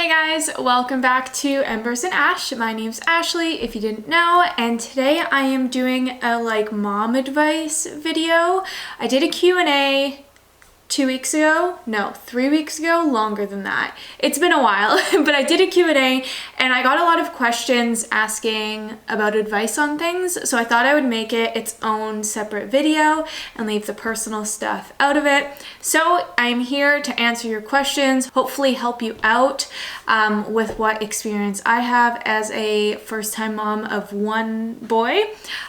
Hey guys, welcome back to Embers and Ash. My name's Ashley, if you didn't know, and today I am doing a mom advice video. I did a Q&A 2 weeks ago, no, 3 weeks ago, longer than that. It's been a while, but I did a Q&A and I got a lot of questions asking about advice on things, so I thought I would make it its own separate video and leave the personal stuff out of it. So I'm here to answer your questions, hopefully help you out with what experience I have as a first-time mom of one boy.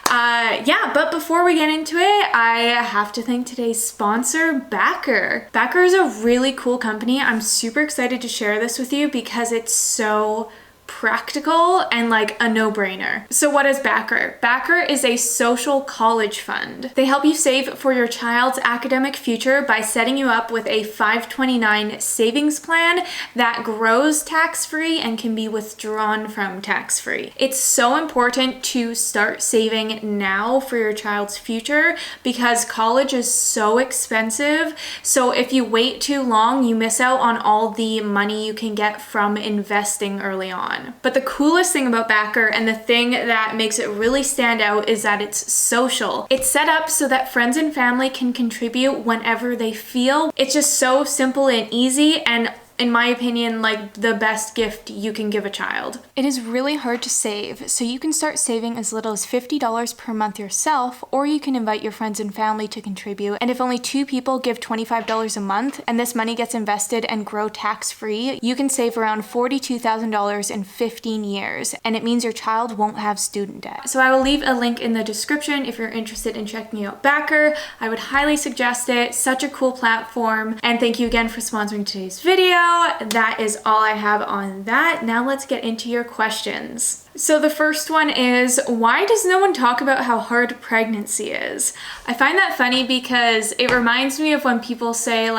But before we get into it, I have to thank today's sponsor, Backer. Backer is a really cool company. I'm super excited to share this with you because it's so practical and a no-brainer. So what is Backer? Backer is a social college fund. They help you save for your child's academic future by setting you up with a 529 savings plan that grows tax-free and can be withdrawn from tax-free. It's so important to start saving now for your child's future because college is so expensive. So if you wait too long, you miss out on all the money you can get from investing early on. But the coolest thing about Backer and the thing that makes it really stand out is that it's social. It's set up so that friends and family can contribute whenever they feel. It's just so simple and easy, and in my opinion, the best gift you can give a child. It is really hard to save, so you can start saving as little as $50 per month yourself, or you can invite your friends and family to contribute. And if only 2 people give $25 a month, and this money gets invested and grow tax-free, you can save around $42,000 in 15 years, and it means your child won't have student debt. So I will leave a link in the description if you're interested in checking out Backer. I would highly suggest it. Such a cool platform, and thank you again for sponsoring today's video. That is all I have on that. Now let's get into your questions. So the first one is, why does no one talk about how hard pregnancy is? I find that funny because it reminds me of when people say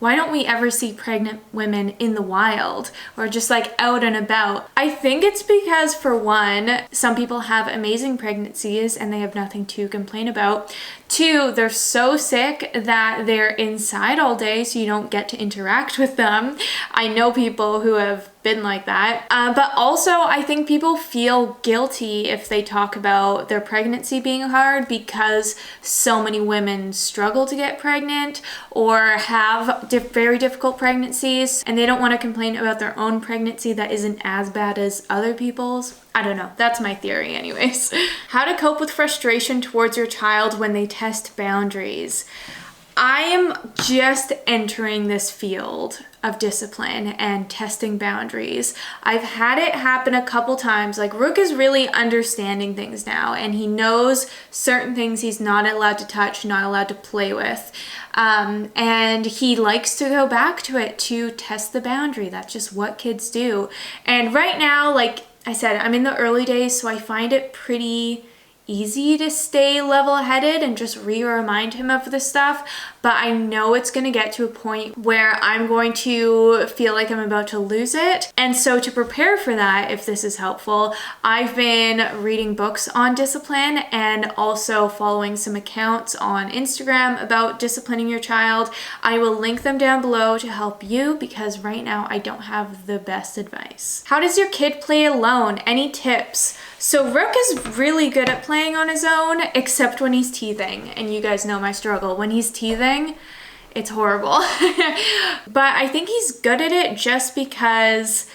why don't we ever see pregnant women in the wild or just out and about? I think it's because, for one, some people have amazing pregnancies and they have nothing to complain about. 2, they're so sick that they're inside all day, so you don't get to interact with them. I know people who have been like that. But also, I think people feel guilty if they talk about their pregnancy being hard because so many women struggle to get pregnant or have very difficult pregnancies, and they don't want to complain about their own pregnancy that isn't as bad as other people's. I don't know. That's my theory anyways. How to cope with frustration towards your child when they test boundaries. I am just entering this field of discipline and testing boundaries. I've had it happen a couple times. Rook is really understanding things now, and he knows certain things he's not allowed to touch, not allowed to play with. And he likes to go back to it to test the boundary. That's just what kids do. And right now, I said, I'm in the early days, so I find it pretty easy to stay level-headed and just remind him of this stuff, but I know it's going to get to a point where I'm going to feel like I'm about to lose it. And so to prepare for that, if this is helpful, I've been reading books on discipline and also following some accounts on Instagram about disciplining your child. I will link them down below to help you because right now I don't have the best advice. How does your kid play alone? Any tips? So Rook is really good at playing on his own, except when he's teething. And you guys know my struggle. When he's teething, it's horrible. But I think he's good at it just because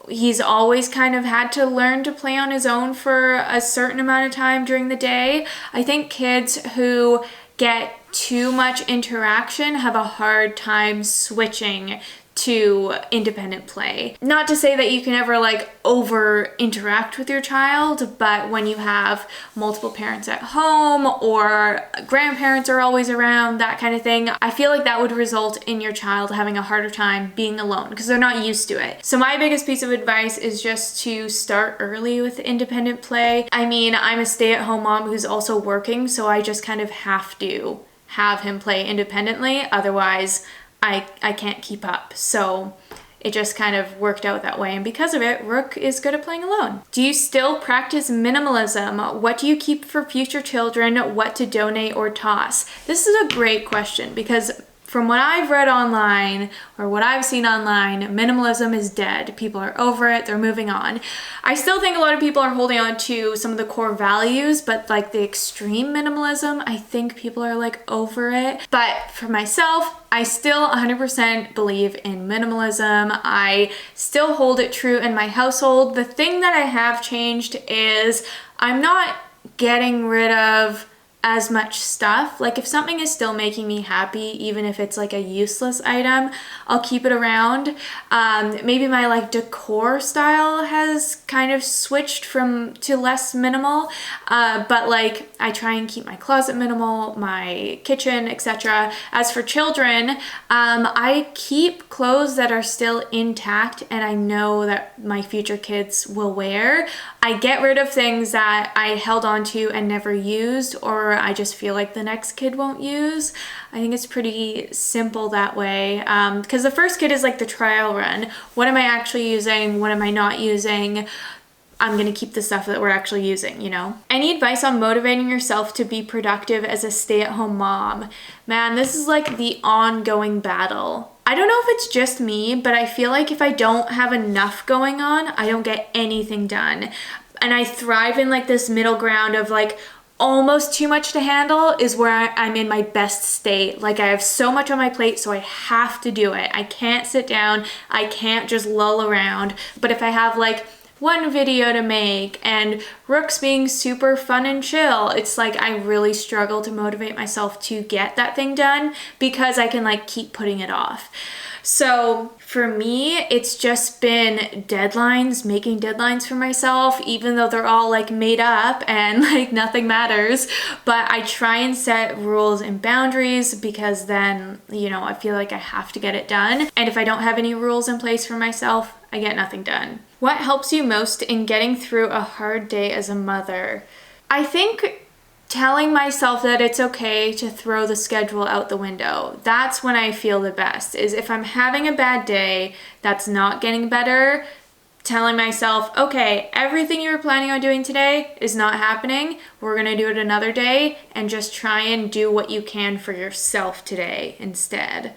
he's always kind of had to learn to play on his own for a certain amount of time during the day. I think kids who get too much interaction have a hard time switching to independent play. Not to say that you can ever over interact with your child, but when you have multiple parents at home or grandparents are always around, that kind of thing, I feel like that would result in your child having a harder time being alone because they're not used to it. So my biggest piece of advice is just to start early with independent play. I mean, I'm a stay-at-home mom who's also working, so I just kind of have to have him play independently. Otherwise, I can't keep up. So it just kind of worked out that way. And because of it, Rook is good at playing alone. Do you still practice minimalism? What do you keep for future children? What to donate or toss? This is a great question because from what I've read online or what I've seen online, minimalism is dead. People are over it, they're moving on. I still think a lot of people are holding on to some of the core values, but like the extreme minimalism, I think people are like over it. But for myself, I still 100% believe in minimalism. I still hold it true in my household. The thing that I have changed is I'm not getting rid of as much stuff. Like if something is still making me happy, even if it's like a useless item, I'll keep it around. Maybe my like decor style has kind of switched to less minimal, but like I try and keep my closet minimal, my kitchen, etc. As for children, I keep clothes that are still intact and I know that my future kids will wear. I get rid of things that I held on to and never used, or I just feel like the next kid won't use. I think it's pretty simple that way, because the first kid is like the trial run. What am I actually using? What am I not using? I'm gonna keep the stuff that we're actually using, you know? Any advice on motivating yourself to be productive as a stay-at-home mom? Man, this is like the ongoing battle. I don't know if it's just me, but I feel like if I don't have enough going on, I don't get anything done. And I thrive in like this middle ground of like almost too much to handle is where I'm in my best state. Like I have so much on my plate, so I have to do it. I can't sit down. I can't just lull around. But if I have like one video to make and Rook's being super fun and chill, it's like I really struggle to motivate myself to get that thing done because I can like keep putting it off. So for me, it's just been deadlines, making deadlines for myself, even though they're all like made up and like nothing matters. But I try and set rules and boundaries because then, you know, I feel like I have to get it done. And if I don't have any rules in place for myself, I get nothing done. What helps you most in getting through a hard day as a mother? I think telling myself that it's okay to throw the schedule out the window. That's when I feel the best, is if I'm having a bad day that's not getting better, telling myself, okay, everything you were planning on doing today is not happening. We're gonna do it another day and just try and do what you can for yourself today instead.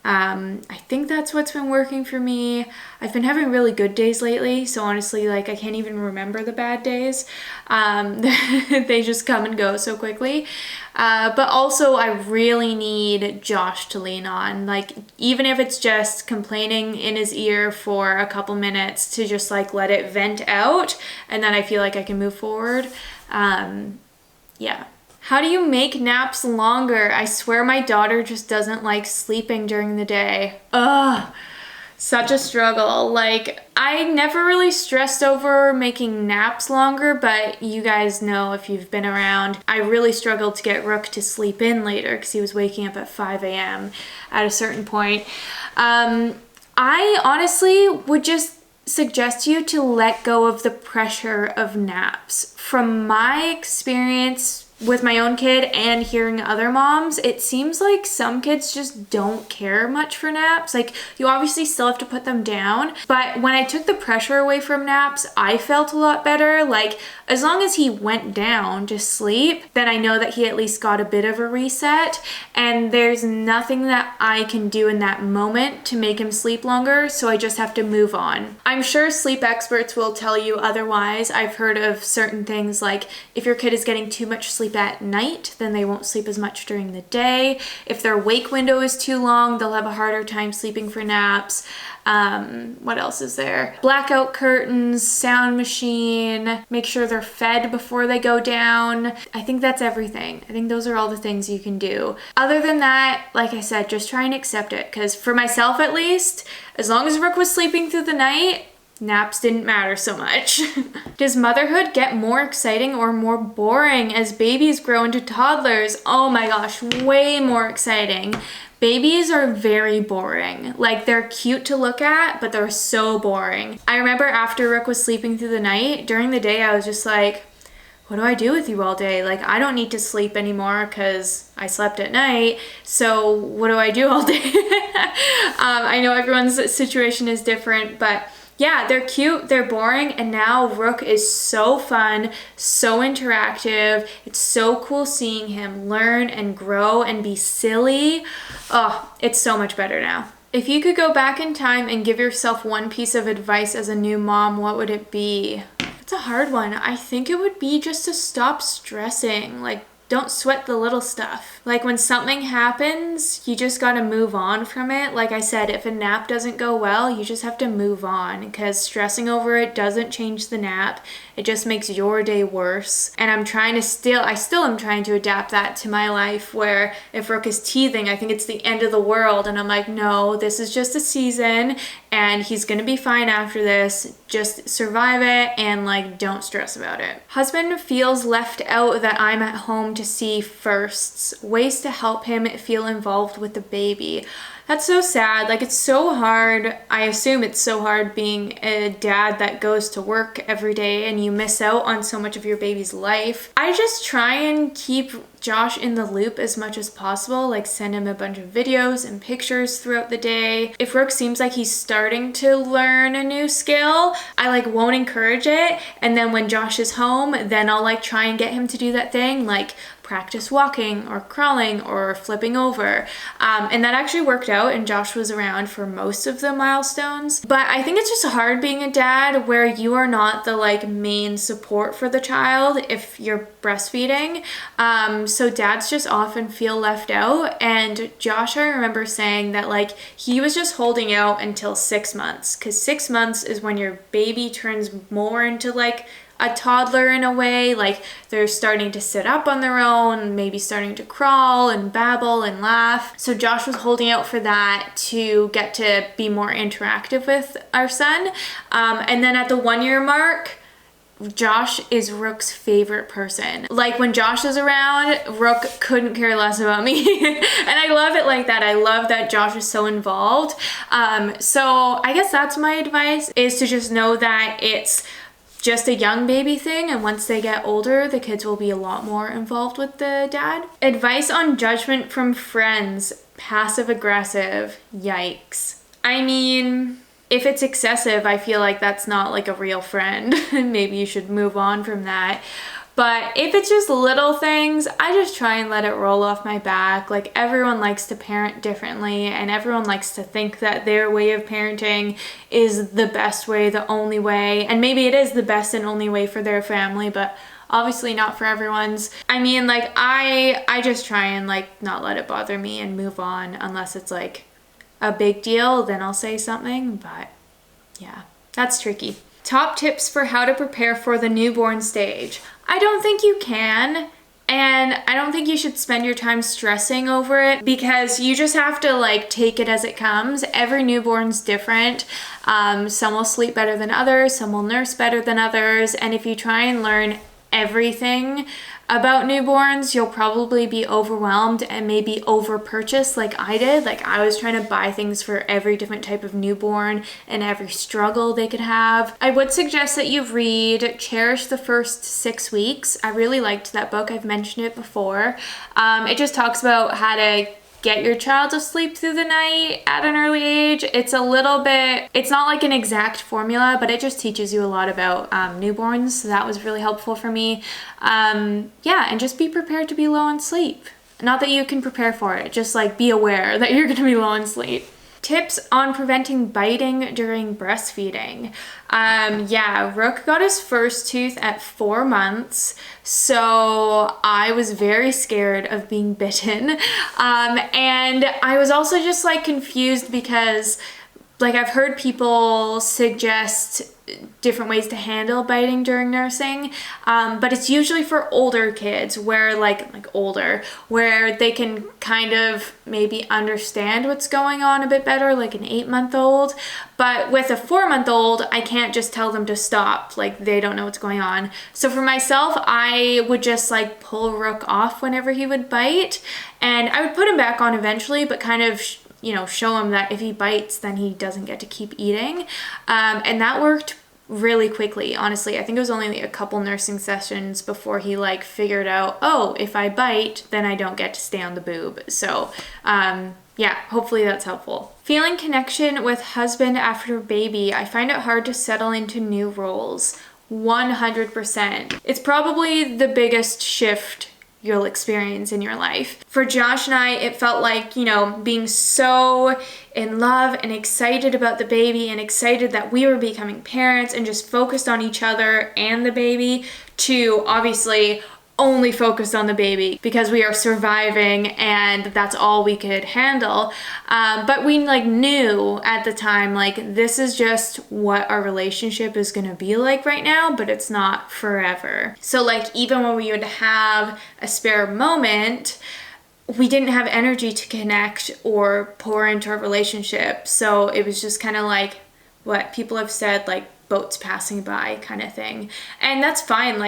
I think that's what's been working for me. I've been having really good days lately, so honestly, like I can't even remember the bad days. They just come and go so quickly. But also I really need Josh to lean on. Like even if it's just complaining in his ear for a couple minutes to just like let it vent out, and then I feel like I can move forward. Yeah. How do you make naps longer? I swear my daughter just doesn't like sleeping during the day. Ugh, such a struggle. Like, I never really stressed over making naps longer, but you guys know if you've been around, I really struggled to get Rook to sleep in later because he was waking up at 5 a.m. at a certain point. I honestly would just suggest you to let go of the pressure of naps. From my experience with my own kid and hearing other moms, it seems like some kids just don't care much for naps. Like you obviously still have to put them down, but when I took the pressure away from naps, I felt a lot better. Like as long as he went down to sleep, then I know that he at least got a bit of a reset, and there's nothing that I can do in that moment to make him sleep longer, so I just have to move on. I'm sure sleep experts will tell you otherwise. I've heard of certain things like if your kid is getting too much sleep at night, then they won't sleep as much during the day. If their wake window is too long, they'll have a harder time sleeping for naps. What else is there? Blackout curtains, sound machine, make sure they're fed before they go down. I think that's everything. I think those are all the things you can do. Other than that, like I said, just try and accept it, because for myself at least, as long as Rook was sleeping through the night, naps didn't matter so much. Does motherhood get more exciting or more boring as babies grow into toddlers? Oh my gosh, way more exciting. Babies are very boring. Like they're cute to look at, but they're so boring. I remember after Rook was sleeping through the night, during the day I was just like, what do I do with you all day? Like I don't need to sleep anymore because I slept at night. So what do I do all day? I know everyone's situation is different, but yeah, they're cute, they're boring, and now Rook is so fun, so interactive. It's so cool seeing him learn and grow and be silly. Oh, it's so much better now. If you could go back in time and give yourself one piece of advice as a new mom, what would it be? It's a hard one. I think it would be just to stop stressing. Like, don't sweat the little stuff. Like when something happens, you just gotta move on from it. Like I said, if a nap doesn't go well, you just have to move on because stressing over it doesn't change the nap. It just makes your day worse. And I still am trying to adapt that to my life where if Rook is teething, I think it's the end of the world. And I'm like, no, this is just a season and he's gonna be fine after this. Just survive it and like don't stress about it. Husband feels left out that I'm at home to see firsts. Ways to help him feel involved with the baby. That's so sad. Like it's so hard. I assume it's so hard being a dad that goes to work every day and you miss out on so much of your baby's life. I just try and keep Josh in the loop as much as possible, like send him a bunch of videos and pictures throughout the day. If Rook seems like he's starting to learn a new skill, I like won't encourage it. And then when Josh is home, then I'll like try and get him to do that thing, like practice walking or crawling or flipping over. And that actually worked out and Josh was around for most of the milestones. But I think it's just hard being a dad where you are not the like main support for the child if you're breastfeeding. So dads just often feel left out. And Josh, I remember saying that like he was just holding out until 6 months because 6 months is when your baby turns more into like a toddler in a way, like they're starting to sit up on their own, maybe starting to crawl and babble and laugh. So Josh was holding out for that to get to be more interactive with our son. And then at the 1 year mark, Josh is Rook's favorite person. Like when Josh is around, Rook couldn't care less about me. And I love it like that. I love that Josh is so involved. So I guess that's my advice, is to just know that it's just a young baby thing, and once they get older, the kids will be a lot more involved with the dad. Advice on judgment from friends, passive aggressive, yikes. I mean, if it's excessive, I feel like that's not like a real friend. Maybe you should move on from that. But if it's just little things, I just try and let it roll off my back. Like everyone likes to parent differently and everyone likes to think that their way of parenting is the best way, the only way. And maybe it is the best and only way for their family, but obviously not for everyone's. I mean, like I just try and like not let it bother me and move on unless it's like a big deal, then I'll say something. But yeah, that's tricky. Top tips for how to prepare for the newborn stage. I don't think you can, and I don't think you should spend your time stressing over it because you just have to like take it as it comes. Every newborn's different. Some will sleep better than others, some will nurse better than others, and if you try and learn everything about newborns, you'll probably be overwhelmed and maybe over purchase like I did. Like I was trying to buy things for every different type of newborn and every struggle they could have. I would suggest that you read Cherish the First 6 Weeks. I really liked that book. I've mentioned it before. It just talks about how to get your child to sleep through the night at an early age. It's a little bit, it's not like an exact formula, but it just teaches you a lot about newborns. So that was really helpful for me. Yeah, and just be prepared to be low on sleep. Not that you can prepare for it, just like be aware that you're gonna be low on sleep. Tips on preventing biting during breastfeeding. Yeah, Rook got his first tooth at 4 months, so I was very scared of being bitten. And I was also just like confused because like I've heard people suggest different ways to handle biting during nursing, but it's usually for older kids where older, where they can kind of maybe understand what's going on a bit better, like an 8-month-old. But with a 4-month-old, I can't just tell them to stop, like they don't know what's going on. So for myself, I would just like pull Rook off whenever he would bite, and I would put him back on eventually, but kind of show him that if he bites, then he doesn't get to keep eating. And that worked really quickly, honestly. I think it was only like a couple nursing sessions before he like figured out, oh, if I bite, then I don't get to stay on the boob. So yeah, hopefully that's helpful. Feeling connection with husband after baby. I find it hard to settle into new roles. 100%. It's probably the biggest shift you'll experience in your life. For Josh and I, it felt like, being so in love and excited about the baby and excited that we were becoming parents and just focused on each other and the baby, to obviously only focused on the baby because we are surviving and that's all we could handle. But we knew at the time, this is just what our relationship is gonna be like right now, but it's not forever. So even when we would have a spare moment, we didn't have energy to connect or pour into our relationship. So it was just kind of what people have said, boats passing by kind of thing. And that's fine.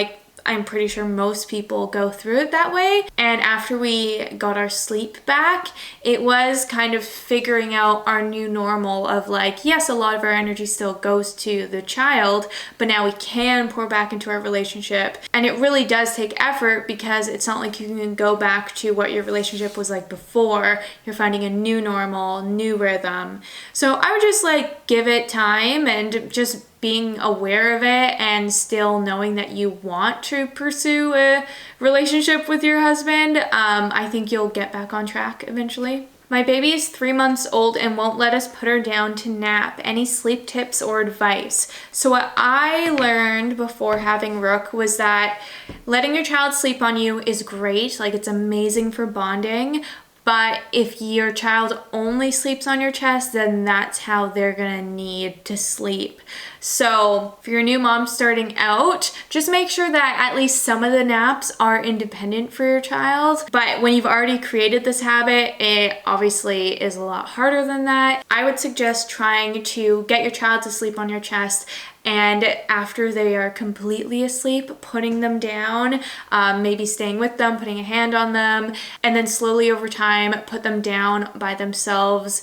I'm pretty sure most people go through it that way. And after we got our sleep back, it was kind of figuring out our new normal of yes, a lot of our energy still goes to the child, but now we can pour back into our relationship. And it really does take effort because it's not like you can go back to what your relationship was like before. You're finding a new normal, new rhythm. So I would just give it time and just being aware of it and still knowing that you want to pursue a relationship with your husband. I think you'll get back on track eventually. My baby is 3 months old and won't let us put her down to nap. Any sleep tips or advice? So what I learned before having Rook was that letting your child sleep on you is great. It's amazing for bonding. But if your child only sleeps on your chest, then that's how they're gonna need to sleep. So for your new mom starting out, just make sure that at least some of the naps are independent for your child. But when you've already created this habit, it obviously is a lot harder than that. I would suggest trying to get your child to sleep on your chest, and after they are completely asleep, putting them down, maybe staying with them, putting a hand on them, and then slowly over time put them down by themselves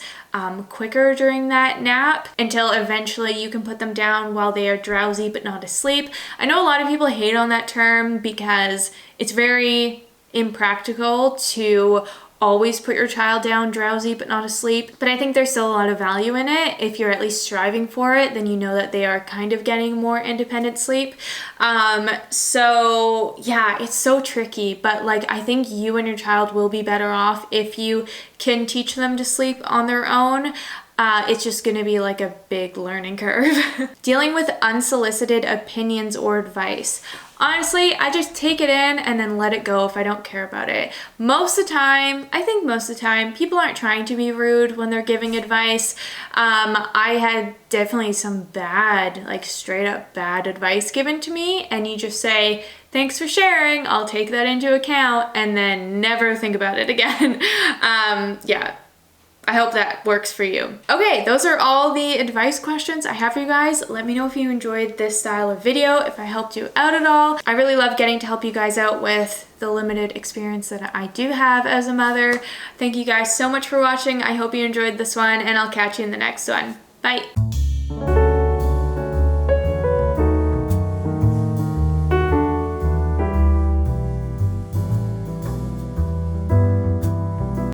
quicker during that nap until eventually you can put them down while they are drowsy but not asleep. I know a lot of people hate on that term because it's very impractical to always put your child down drowsy but not asleep, but I think there's still a lot of value in it. If you're at least striving for it, then you know that they are kind of getting more independent sleep. So yeah, it's so tricky, but I think you and your child will be better off if you can teach them to sleep on their own. It's just gonna be a big learning curve. Dealing with unsolicited opinions or advice. Honestly, I just take it in and then let it go if I don't care about it. Most of the time, people aren't trying to be rude when they're giving advice. I had definitely some bad, straight up bad advice given to me, and you just say, thanks for sharing, I'll take that into account, and then never think about it again. Yeah. I hope that works for you. Okay, those are all the advice questions I have for you guys. Let me know if you enjoyed this style of video, if I helped you out at all. I really love getting to help you guys out with the limited experience that I do have as a mother. Thank you guys so much for watching. I hope you enjoyed this one, and I'll catch you in the next one. Bye.